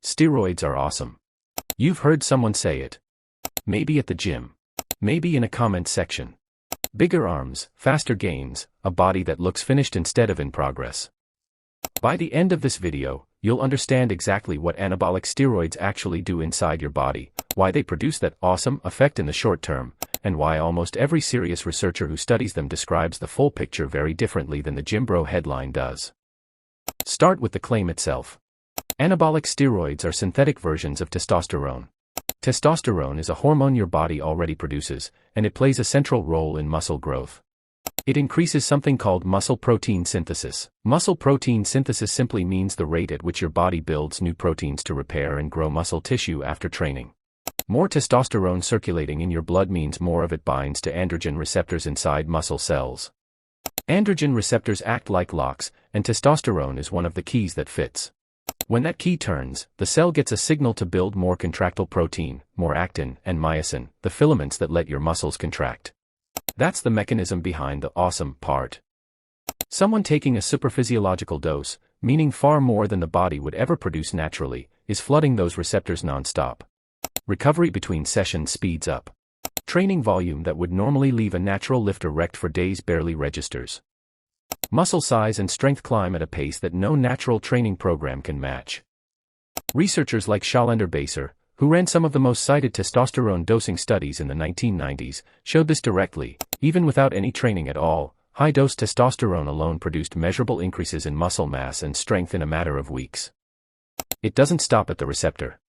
Steroids are awesome. You've heard someone say it. Maybe at the gym. Maybe in a comment section. Bigger arms, faster gains, a body that looks finished instead of in progress. By the end of this video, you'll understand exactly what anabolic steroids actually do inside your body, why they produce that awesome effect in the short term, and why almost every serious researcher who studies them describes the full picture very differently than the gym bro headline does. Start with the claim itself. Anabolic steroids are synthetic versions of testosterone. Testosterone is a hormone your body already produces, and it plays a central role in muscle growth. It increases something called muscle protein synthesis. Muscle protein synthesis simply means the rate at which your body builds new proteins to repair and grow muscle tissue after training. More testosterone circulating in your blood means more of it binds to androgen receptors inside muscle cells. Androgen receptors act like locks, and testosterone is one of the keys that fits. When that key turns, the cell gets a signal to build more contractile protein, more actin and myosin, the filaments that let your muscles contract. That's the mechanism behind the awesome part. Someone taking a superphysiological dose, meaning far more than the body would ever produce naturally, is flooding those receptors non-stop. Recovery between sessions speeds up. Training volume that would normally leave a natural lifter wrecked for days barely registers. Muscle size and strength climb at a pace that no natural training program can match. Researchers like Shailander Baser, who ran some of the most cited testosterone dosing studies in the 1990s, showed this directly. Even without any training at all, high-dose testosterone alone produced measurable increases in muscle mass and strength in a matter of weeks. It doesn't stop at the receptor.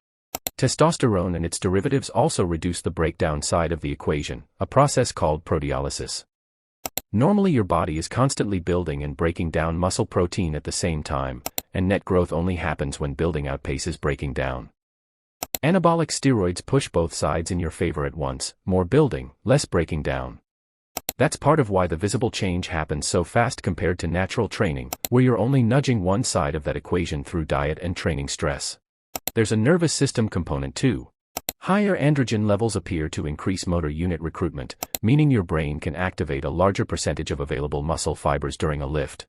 Testosterone and its derivatives also reduce the breakdown side of the equation, a process called proteolysis. Normally your body is constantly building and breaking down muscle protein at the same time, and net growth only happens when building outpaces breaking down. Anabolic steroids push both sides in your favor at once, more building, less breaking down. That's part of why the visible change happens so fast compared to natural training, where you're only nudging one side of that equation through diet and training stress. There's a nervous system component too. Higher androgen levels appear to increase motor unit recruitment, meaning your brain can activate a larger percentage of available muscle fibers during a lift.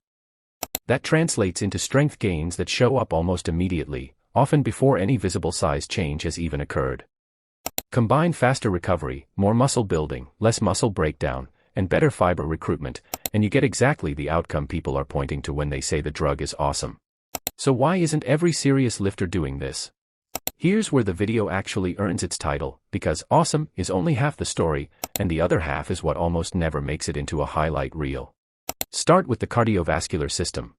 That translates into strength gains that show up almost immediately, often before any visible size change has even occurred. Combine faster recovery, more muscle building, less muscle breakdown, and better fiber recruitment, and you get exactly the outcome people are pointing to when they say the drug is awesome. So why isn't every serious lifter doing this? Here's where the video actually earns its title, because awesome is only half the story, and the other half is what almost never makes it into a highlight reel. Start with the cardiovascular system.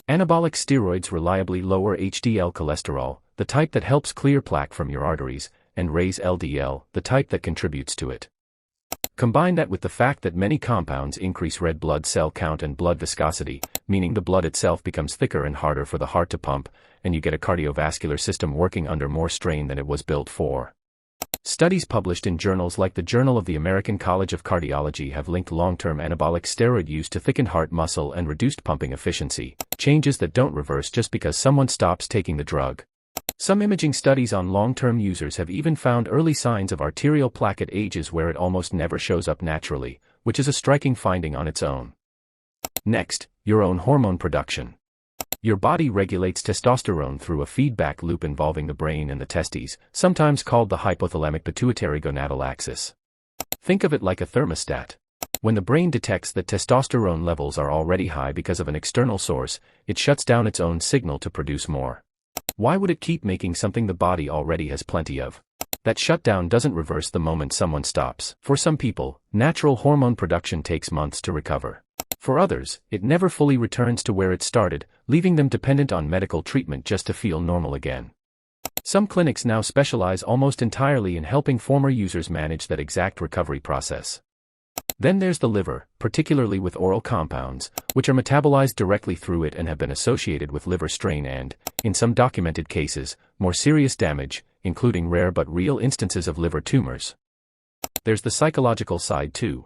Anabolic steroids reliably lower HDL cholesterol, the type that helps clear plaque from your arteries, and raise LDL, the type that contributes to it. Combine that with the fact that many compounds increase red blood cell count and blood viscosity, meaning the blood itself becomes thicker and harder for the heart to pump, and you get a cardiovascular system working under more strain than it was built for. Studies published in journals like the Journal of the American College of Cardiology have linked long-term anabolic steroid use to thickened heart muscle and reduced pumping efficiency, changes that don't reverse just because someone stops taking the drug. Some imaging studies on long-term users have even found early signs of arterial plaque at ages where it almost never shows up naturally, which is a striking finding on its own. Next, your own hormone production. Your body regulates testosterone through a feedback loop involving the brain and the testes, sometimes called the hypothalamic pituitary gonadal axis. Think of it like a thermostat. When the brain detects that testosterone levels are already high because of an external source, it shuts down its own signal to produce more. Why would it keep making something the body already has plenty of? That shutdown doesn't reverse the moment someone stops. For some people, natural hormone production takes months to recover. For others, it never fully returns to where it started, leaving them dependent on medical treatment just to feel normal again. Some clinics now specialize almost entirely in helping former users manage that exact recovery process. Then there's the liver, particularly with oral compounds, which are metabolized directly through it and have been associated with liver strain and, in some documented cases, more serious damage, including rare but real instances of liver tumors. There's the psychological side too.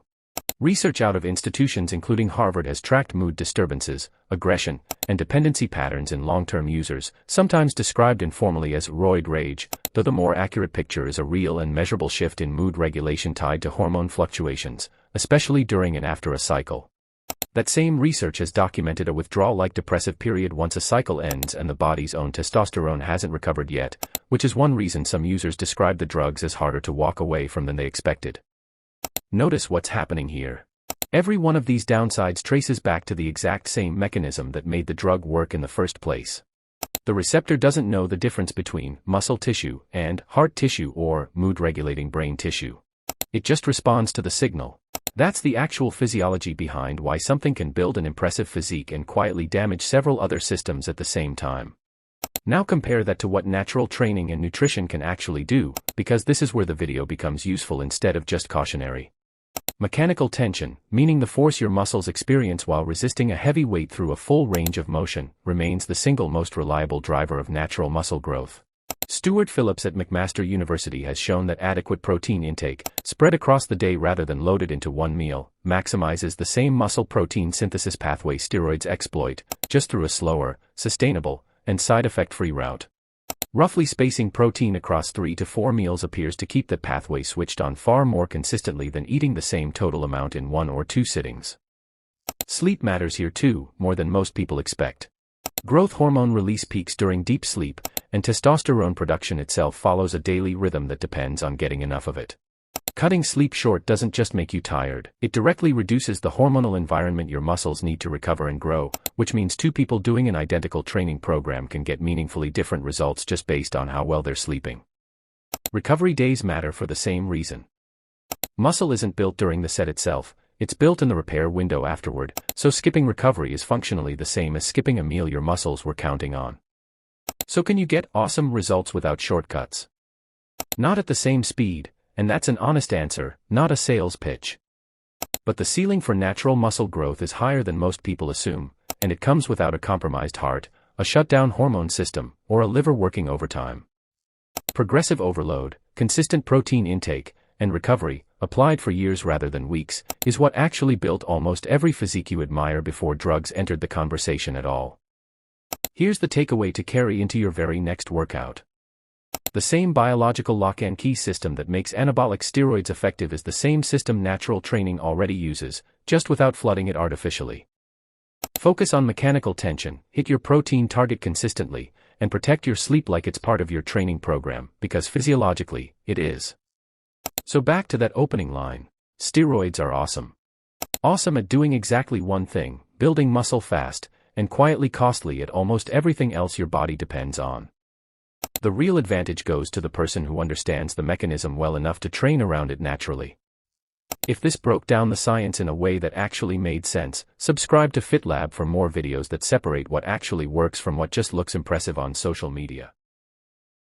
Research out of institutions including Harvard has tracked mood disturbances, aggression, and dependency patterns in long-term users, sometimes described informally as roid rage, though the more accurate picture is a real and measurable shift in mood regulation tied to hormone fluctuations, especially during and after a cycle. That same research has documented a withdrawal-like depressive period once a cycle ends and the body's own testosterone hasn't recovered yet, which is one reason some users describe the drugs as harder to walk away from than they expected. Notice what's happening here. Every one of these downsides traces back to the exact same mechanism that made the drug work in the first place. The receptor doesn't know the difference between muscle tissue and heart tissue or mood-regulating brain tissue. It just responds to the signal. That's the actual physiology behind why something can build an impressive physique and quietly damage several other systems at the same time. Now compare that to what natural training and nutrition can actually do, because this is where the video becomes useful instead of just cautionary. Mechanical tension, meaning the force your muscles experience while resisting a heavy weight through a full range of motion, remains the single most reliable driver of natural muscle growth. Stuart Phillips at McMaster University has shown that adequate protein intake, spread across the day rather than loaded into one meal, maximizes the same muscle protein synthesis pathway steroids exploit, just through a slower, sustainable, and side effect-free route. Roughly spacing protein across 3 to 4 meals appears to keep that pathway switched on far more consistently than eating the same total amount in 1 or 2 sittings. Sleep matters here too, more than most people expect. Growth hormone release peaks during deep sleep, and testosterone production itself follows a daily rhythm that depends on getting enough of it. Cutting sleep short doesn't just make you tired, it directly reduces the hormonal environment your muscles need to recover and grow, which means two people doing an identical training program can get meaningfully different results just based on how well they're sleeping. Recovery days matter for the same reason. Muscle isn't built during the set itself, it's built in the repair window afterward, so skipping recovery is functionally the same as skipping a meal your muscles were counting on. So can you get awesome results without shortcuts? Not at the same speed, and that's an honest answer, not a sales pitch. But the ceiling for natural muscle growth is higher than most people assume, and it comes without a compromised heart, a shutdown hormone system, or a liver working overtime. Progressive overload, consistent protein intake, and recovery, applied for years rather than weeks, is what actually built almost every physique you admire before drugs entered the conversation at all. Here's the takeaway to carry into your very next workout. The same biological lock and key system that makes anabolic steroids effective is the same system natural training already uses, just without flooding it artificially. Focus on mechanical tension, hit your protein target consistently, and protect your sleep like it's part of your training program, because physiologically, it is. So back to that opening line. Steroids are awesome. Awesome at doing exactly one thing, building muscle fast, and quietly costly at almost everything else your body depends on. The real advantage goes to the person who understands the mechanism well enough to train around it naturally. If this broke down the science in a way that actually made sense, subscribe to FitLab for more videos that separate what actually works from what just looks impressive on social media.